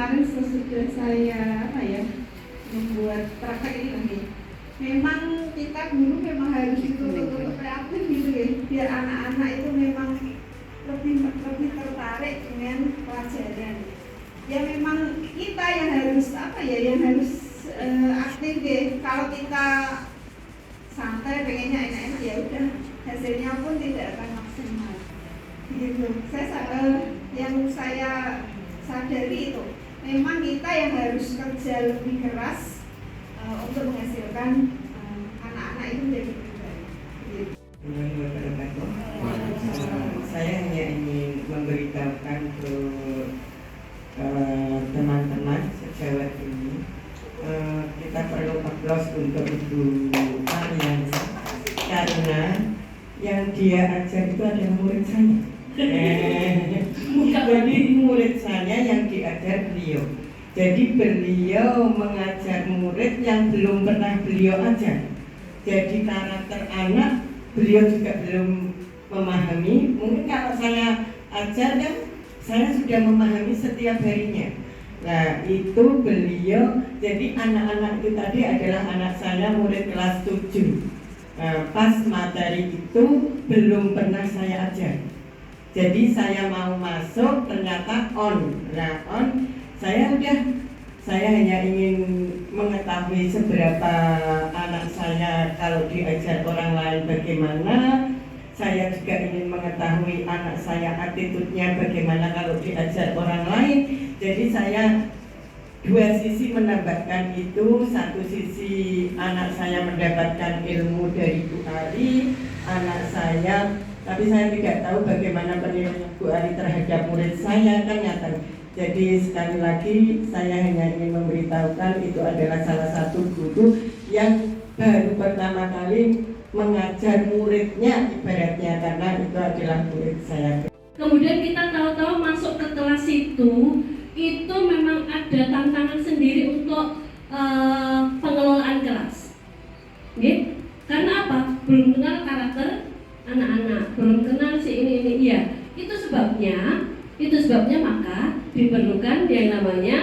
kemarin sesudah saya membuat praktek ini lagi. Memang kita guru memang harus dituntut untuk kreatif gitu ya, biar anak-anak itu memang lebih tertarik dengan pelajaran. Ya memang kita yang harus aktif deh. Kalau kita santai pengennya enak-enak ya udah, hasilnya pun tidak akan maksimal. Gitu. Yang saya sadari itu memang kita yang harus kerja lebih keras untuk menghasilkan anak-anak itu menjadi lebih baik. Gitu. Saya hanya ingin memberitahukan ke teman-teman sejawat ini, kita perlu aplaus untuk Ibu Ariansa karena yang dia ajar itu adalah murid saya. Jadi murid saya yang diajar beliau. Jadi beliau mengajar murid yang belum pernah beliau ajar. Jadi karakter anak beliau juga belum memahami. Mungkin kalau saya ajar kan saya sudah memahami setiap harinya. Nah itu beliau, jadi anak-anak itu tadi adalah anak saya murid kelas 7. Nah, pas materi itu belum pernah saya ajar. Jadi saya mau masuk ternyata on. Nah on, saya hanya ingin mengetahui seberapa anak saya kalau diajar orang lain bagaimana. Saya juga ingin mengetahui anak saya attitude-nya bagaimana kalau diajar orang lain. Jadi saya dua sisi menambahkan itu. Satu sisi anak saya mendapatkan ilmu dari Bu Ari, anak saya, tapi saya tidak tahu bagaimana penilaian Bu Ari terhadap murid saya, kan nyata. Jadi sekali lagi saya hanya ingin memberitahukan itu adalah salah satu guru yang baru pertama kali mengajar muridnya ibaratnya, karena itu adalah murid saya. Kemudian kita tahu-tahu masuk ke kelas itu memang ada tantangan sendiri untuk pengelolaan kelas. Okay? Karena apa? Belum kenal karakter anak-anak, belum kenal si ini ya. Itu sebabnya maka diperlukan yang namanya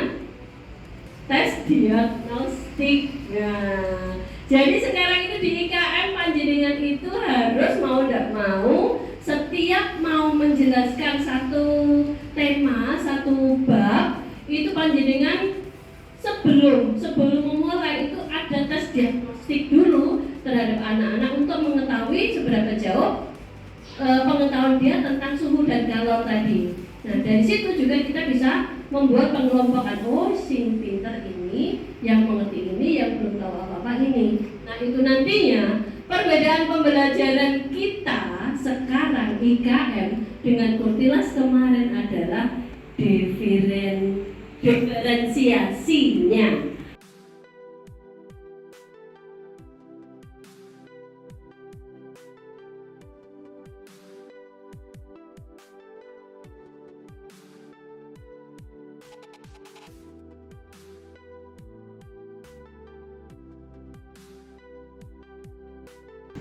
tes diagnostik. Nah, jadi sekarang itu di IKM panjenengan itu harus mau tidak mau setiap mau menjelaskan satu tema, satu bab itu panjenengan sebelum memulai itu ada tes diagnostik dulu terhadap anak-anak untuk mengetahui seberapa jauh pengetahuan dia tentang suhu dan kalor tadi. Nah dari situ juga kita bisa membuat pengelompokan, oh sing pinter ini, yang mengerti ini, yang belum tahu apa-apa ini. Nah itu nantinya perbedaan pembelajaran kita sekarang IKM dengan Kurtilas kemarin adalah diferensiasinya.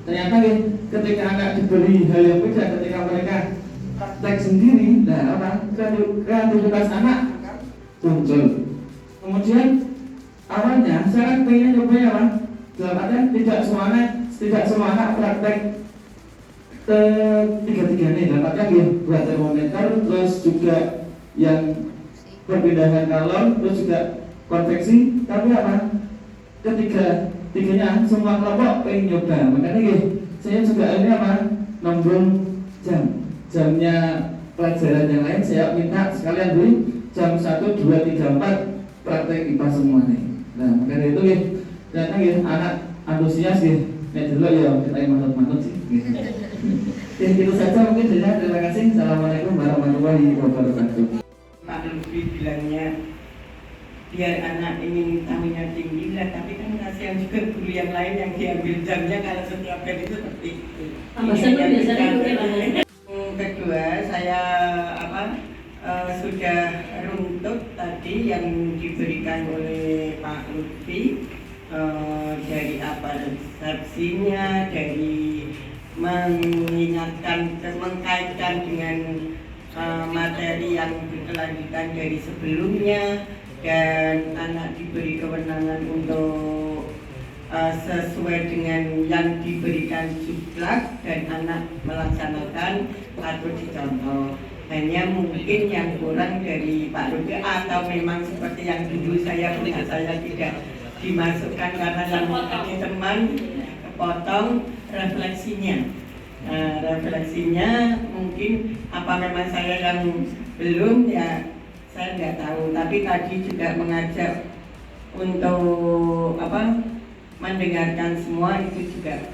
Ternyata ketika anak diberi hal yang beda, ketika mereka praktek sendiri, kreativitas anak muncul. Kemudian awalnya saya kan pengen nyoba apa? Dalam artian tidak semua anak praktek tiga-tiganya. Dalam artian buat termometer, terus juga yang perpindahan kalor, terus juga konveksi. Tapi apa? Tiganya semua kelompok pengen nyoba. Makanya saya juga ini nombong jamnya pelajaran yang lain saya minta sekalian beri jam 1, 2, 3, 4 praktek IPA semua nih. Nah makanya itu ternyata anak antusias nek dulu ya kita manut-manut sih. Itu saja mungkin. Terima kasih. Assalamualaikum warahmatullahi wabarakatuh. Pak Lutfi bilangnya biar anak ingin tahunya tinggi lah, tapi kan kasihan juga guru yang lain yang diambil jamnya kalau setiap hari itu seperti itu. Kedua, saya sudah runtut tadi yang diberikan oleh Pak Lutfi dari resepsinya, dari mengingatkan, mengkaitkan dengan materi yang berkelanjutan dari sebelumnya. dan anak diberi kewenangan untuk sesuai dengan yang diberikan juklak dan anak melaksanakan atau dicontoh. Hanya mungkin yang kurang dari Pak Rudi atau memang seperti yang dulu saya punya, saya tidak dimasukkan karena yang tadi teman kepotong refleksinya. Refleksinya mungkin apa memang saya yang belum, ya saya nggak tahu. Tapi tadi juga mengajak untuk mendengarkan semua, itu juga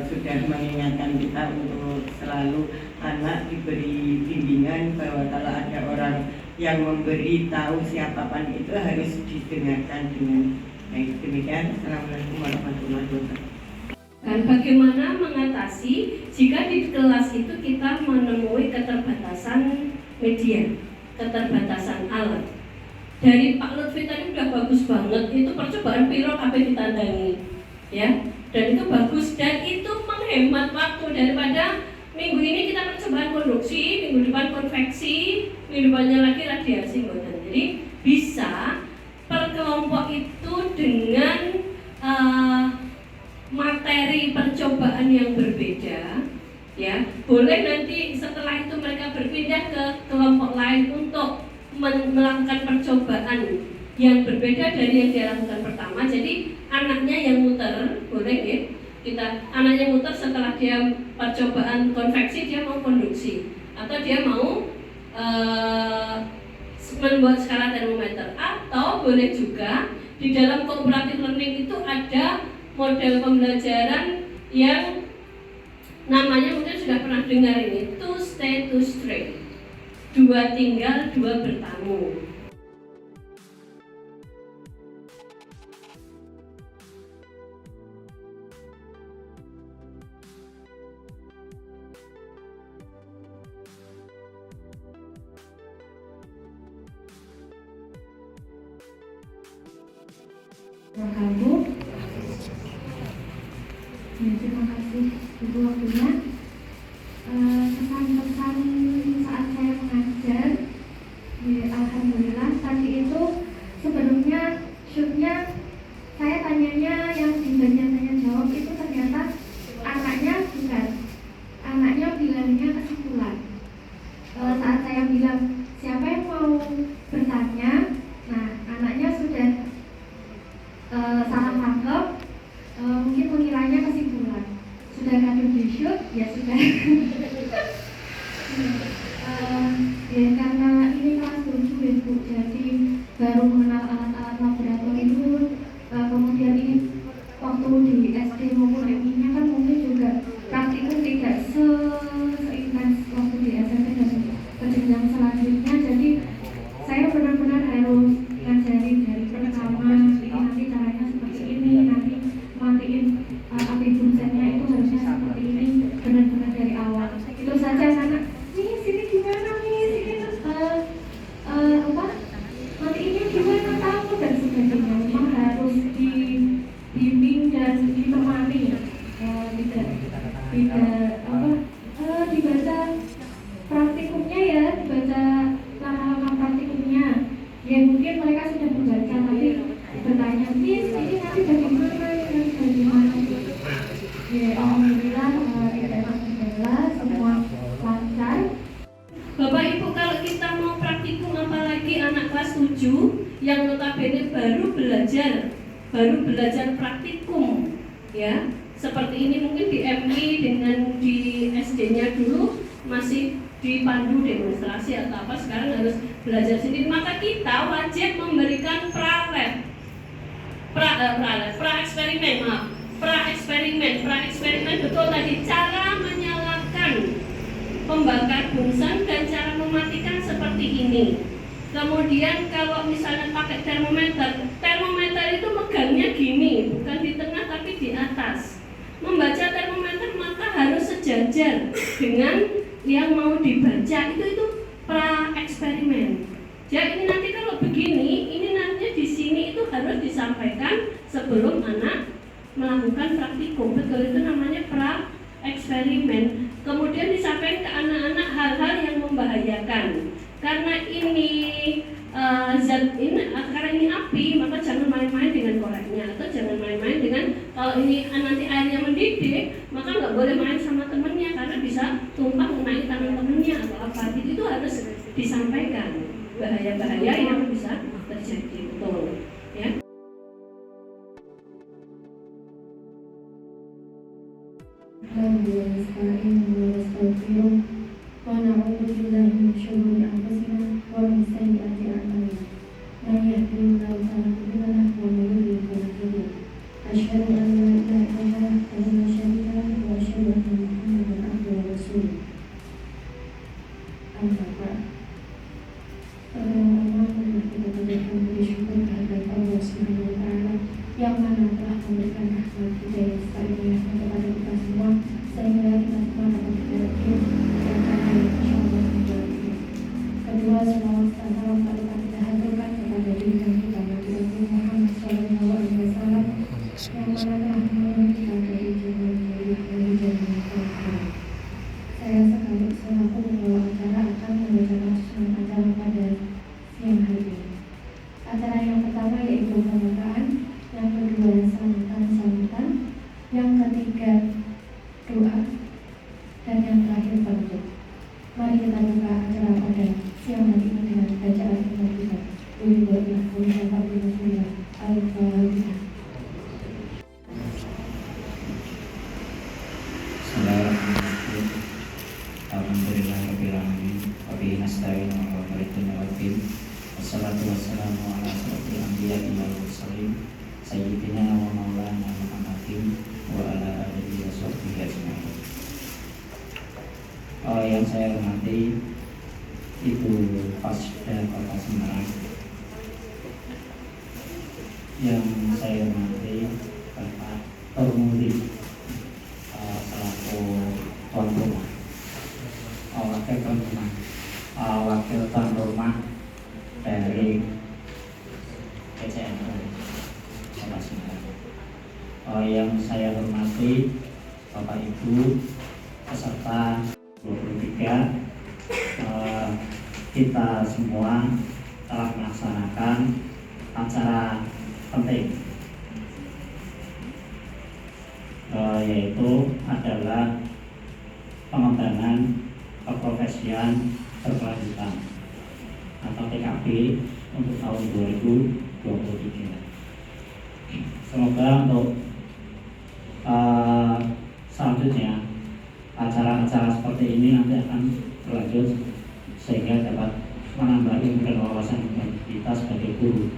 sudah mengingatkan kita untuk selalu anak diberi bimbingan bahwa kalau ada orang yang memberi tahu siapapun itu harus didengarkan dengan baik. Demikian. Assalamualaikum warahmatullahi wabarakatuh. Dan bagaimana mengatasi jika di kelas itu kita menemui keterbatasan media, keterbatasan alat. Dari Pak Lutfi tadi udah bagus banget, itu percobaan piro kabeh ditandangi, ya. Dan itu bagus dan itu menghemat waktu daripada minggu ini kita percobaan produksi, minggu depan konveksi, minggu depannya lagi radiasi. Jadi bisa per kelompok itu dengan materi percobaan yang berbeda, ya. Boleh nanti setelah itu mereka berpindah ke kelompok lain untuk melakukan percobaan yang berbeda dari yang dia lakukan pertama. Jadi anaknya yang muter, boleh ya, kita anaknya muter setelah dia percobaan konveksi dia mau konduksi atau dia mau membuat skala termometer, atau boleh juga di dalam cooperative learning itu ada model pembelajaran yang namanya mungkin sudah pernah dengar ini, to stay to stray, 2 tinggal 2 bertamu. Terima kasih Ibu waktunya. Pesan-pesan saat saya mengajar, alhamdulillah tadi itu sebelumnya shootnya saya tanyanya yang di bagian tanya jawab itu ternyata anaknya bukan, anaknya bilangnya kesimpulan. Saat saya bilang siapa yang mau bertanya, nah anaknya sudah salah tangkap, mungkin mengiranya kesimpulan. Sudah kadung di shoot, ya sudah. Ya karena ini kelas 7 ya Bu, jadi baru mengenal alat-alat laboratorium. Kemudian ini waktu di SD maupun MI-nya kan mungkin juga praktikum tidak seintens waktu di SMP dan ke jenjang selanjutnya. Jadi saya benar-benar harus ngajari dari pertama, ini nanti caranya seperti ini, nanti matiin dosennya itu harusnya seperti ini, benar-benar dari awal. Itu saja anak, nih sini gimana nih, sini terus matiinnya gimana tahu dan sebagainya. Memang harus dibimbing dan ditemani, tidak dibaca praktikumnya ya, dibaca langkah-langkah praktikumnya. Ya mungkin mereka sudah membaca tapi bertanya, Miss ini nanti bagaimana, ya alhamdulillah tidak ada kendala, semua lancar. Bapak Ibu, kalau kita mau praktikum apalagi anak kelas 7 yang notabene baru belajar praktikum, ya seperti ini mungkin di MI dengan di SD-nya dulu masih dipandu demonstrasi atau apa, sekarang harus belajar sendiri, maka kita wajib memberikan pra-eksperimen betul tadi, cara menyalakan pembakar bungsen dan cara mematikan seperti ini. Kemudian kalau misalnya pakai termometer itu megangnya gini, bukan di tengah tapi di atas. Membaca termometer maka harus sejajar dengan yang mau dibaca, itu pra-eksperimen. Jadi ini nanti kalau begini, ini nanti di sini itu harus disampaikan sebelum anak melakukan praktikum. Betul, itu namanya pra-eksperimen. Kemudian disampaikan ke anak-anak hal-hal yang membahayakan. Karena ini zat ini karena ini api, maka jangan main-main dengan koreknya, atau jangan main-main dengan kalau ini nanti airnya mendidih, maka nggak boleh main sama temennya karena bisa tumpah mengenai tangan temennya atau apa. Itu harus disampaikan bahaya-bahaya yang bisa terjadi, betul ya. ونعوذ بالله من شرور أنفسنا ومن سيئات أعمالنا من يهده الله فلا مضل له ومن يضلل فلا هادي له أشهد أن لا إله إلا الله وحده لا شريك له وأشهد أن محمدا عبده ورسوله أما بعد pertama-tama kita panjatkan puji syukur kehadirat Allah Subhanahu wa Ta'ala yang mana telah memberikan rahmat hidayah sekaligus kepada kita semua sehingga kita semua dapat berjaya dan kami insyaallah menjalani. Kedua, selawat dan salam kalimat kita haturkan kepada diri dan kita Nabi Muhammad SAW yang mana telah menolong kita dari jalan menuju jalan kebenaran. Saya sekali selaku pembawa acara akan membacakan susunan acara pada siang hari ini. Acara yang pertama yaitu pembukaan, yang kedua sambutan, yang ketiga doa, dan yang terakhir penutup. Mari kita buka acara pada siang hari ini dengan bacaan firman Tuhan. Al-Fatihah. Alhamdulillahirrahmanirrahim. Wabihi nasta'in wa bihi wassalatu wassalamu ala asyrofil anbiya'i wal mursalin sayyidina wa maulana Muhammadin wa ala alihi wa sahbihi ajma'in. Yang saya hormati Ibu Pasda Kota Semarang, yang saya hormati Bapak Tormudi selaku tuan rumah, wakil tuan rumah dari PCNU Kota Semarang. Yang saya hormati Bapak Ibu peserta 23, kita semua telah melaksanakan acara penting, yaitu adalah pengembangan keprofesian berkelanjutan atau TKB untuk tahun 2023. Semoga untuk selanjutnya acara-acara seperti ini nanti akan berlanjut sehingga dapat menambah ilmu dan wawasan kita sebagai guru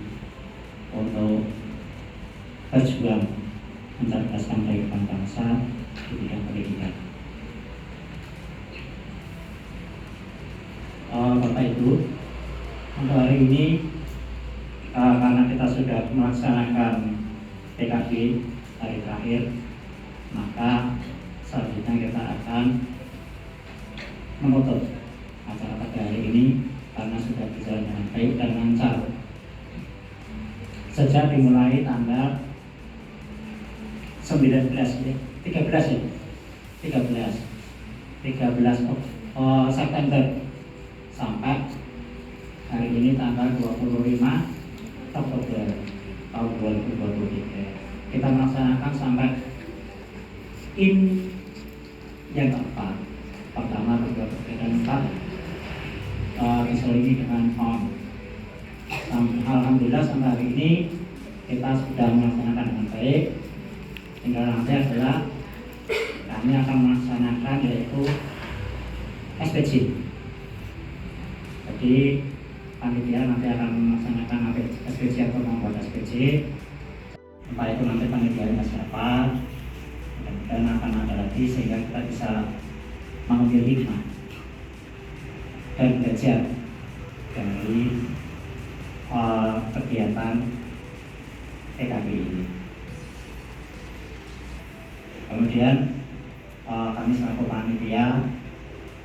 untuk berjuang mencerdaskan kehidupan bangsa di bidang pendidikan. Bapak Ibu, untuk hari ini karena kita sudah melaksanakan TKB hari terakhir, maka selanjutnya kita akan menutup acara pada hari ini karena sudah berjalan dengan baik dan lancar. Sejak dimulai tanggal 13 September sampai hari ini tanggal 25 Oktober tahun 2023. Kita melaksanakan sampai yang keempat, pertama, kedua, ketiga, dan keempat diselingi dengan on. Alhamdulillah sampai hari ini kita sudah melaksanakan dengan baik. Tinggal nanti adalah kami akan melaksanakan yaitu SPC. Jadi panitia nanti akan melaksanakan SPC atau membuat SPC. Entah itu nanti panitianya siapa, dan akan ada lagi sehingga kita bisa mengambil hikmah dan belajar dari kegiatan TKB ini. Kemudian kami selaku panitia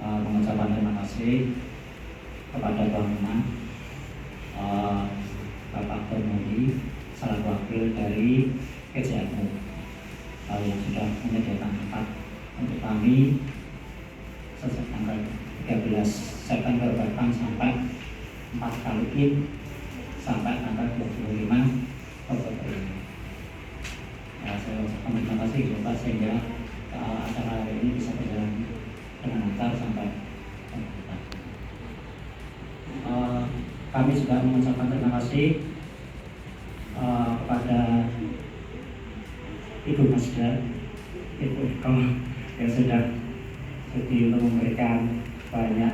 mengucapkan terima kasih kepada tuan rumah Bapak Tormudi selaku wakil dari PCNU yang sudah menyediakan tempat untuk kami sejak tanggal 13 September bahkan sampai 4 kali sampai kasih Bapak sehingga acara hari ini bisa berjalan dengan lancar sampai kami juga mengucapkan terima kasih kepada Ibu Masda, Ibu yang sudah untuk memberikan banyak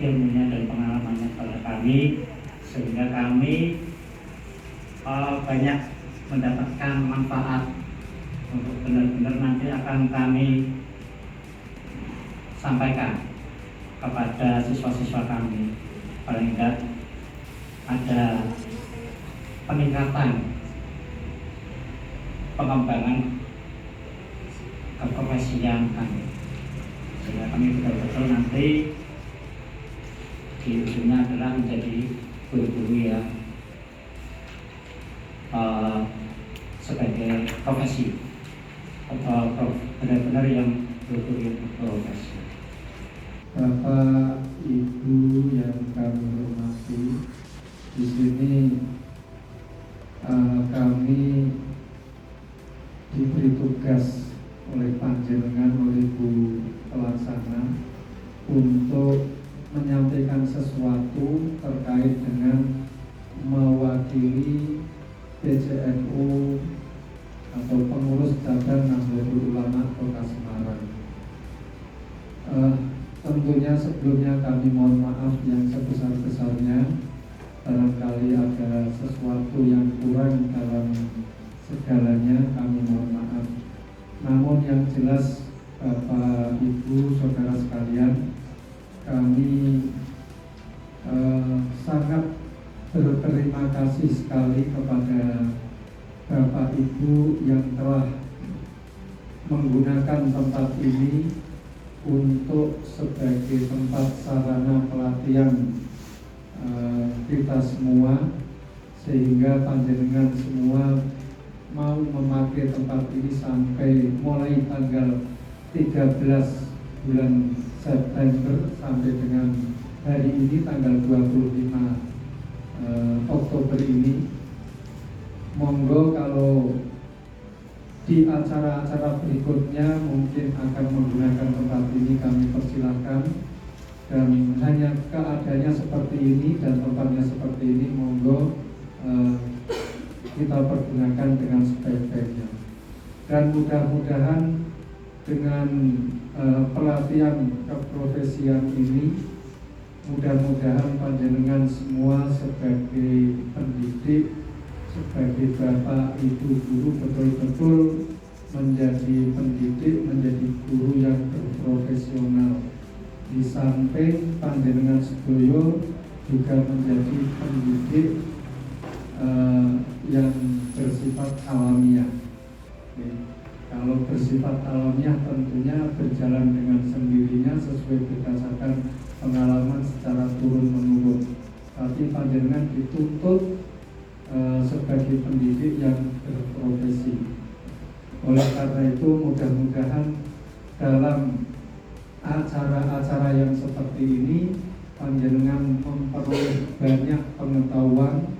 ilmunya dan pengalamannya kepada kami, sehingga kami banyak mendapatkan manfaat untuk benar-benar nanti akan kami sampaikan kepada siswa-siswa kami. Paling tidak ada peningkatan pengembangan keprofesian kami, sehingga kami betul-betul nanti di ujungnya adalah menjadi guru-guru yang sebagai profesi atau benar-benar yang guru-guru yang berprofesi. Bapak Ibu yang kami hormati, di sini kami diberi tugas oleh panjenengan, oleh Bu Pelaksana untuk menyampaikan sesuatu terkait dengan mewakili PCNU atau pengurus cabang Nahdlatul Ulama Kota Semarang. Tentunya sebelumnya kami mohon maaf yang sebesar-besarnya barangkali ada sesuatu yang kurang dalam segalanya, kami mohon maaf. Namun yang jelas Bapak Ibu Saudara sekalian, kami sangat berterima kasih sekali kepada Bapak Ibu yang telah menggunakan tempat ini untuk sebagai tempat sarana pelatihan kita semua, sehingga panjenengan semua mau memakai tempat ini sampai mulai tanggal 13 bulan September sampai dengan hari ini tanggal 25 Oktober ini. Monggo kalau di acara-acara berikutnya mungkin akan menggunakan tempat ini, kami persilahkan. Dan hanya keadaannya seperti ini dan tempatnya seperti ini, monggo kita pergunakan dengan sebaik-baiknya. Dan mudah-mudahan dengan pelatihan keprofesian ini, mudah-mudahan panjenengan semua sebagai pendidik, sebagai bapak ibu guru betul-betul menjadi pendidik, menjadi guru yang berprofesional. Di samping panjenengan sedoyo juga menjadi pendidik yang bersifat alamiah. Kalau bersifat alamiah tentunya berjalan dengan sendirinya sesuai berdasarkan pengalaman secara turun-menurun. Tapi panjenengan dituntut sebagai pendidik yang berprofesi. Oleh karena itu mudah-mudahan dalam acara-acara yang seperti ini panjenengan memperoleh banyak pengetahuan,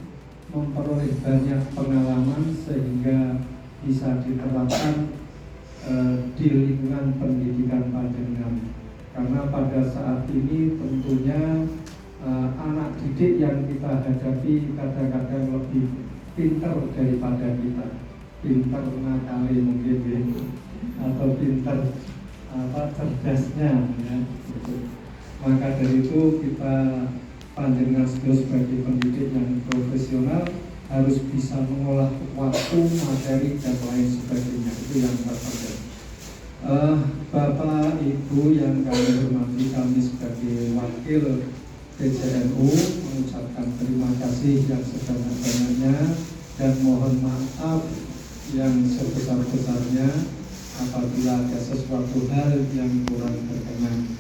memperoleh banyak pengalaman sehingga bisa diterapkan di lingkungan pendidikan panjenengan. Karena pada saat ini tentunya anak didik yang kita hadapi kadang-kadang lebih pintar daripada kita, pintar nakali mungkin ya, atau pintar cerdasnya ya. Maka dari itu kita panjenengan sebagai pendidik yang profesional harus bisa mengolah waktu, materi dan lain sebagainya. Itu yang terpenting. Bapak Ibu yang kami hormati, kami sebagai wakil PCNU mengucapkan terima kasih yang sebanyak-banyaknya dan mohon maaf yang sebesar-besarnya apabila ada sesuatu hal yang kurang berkenan.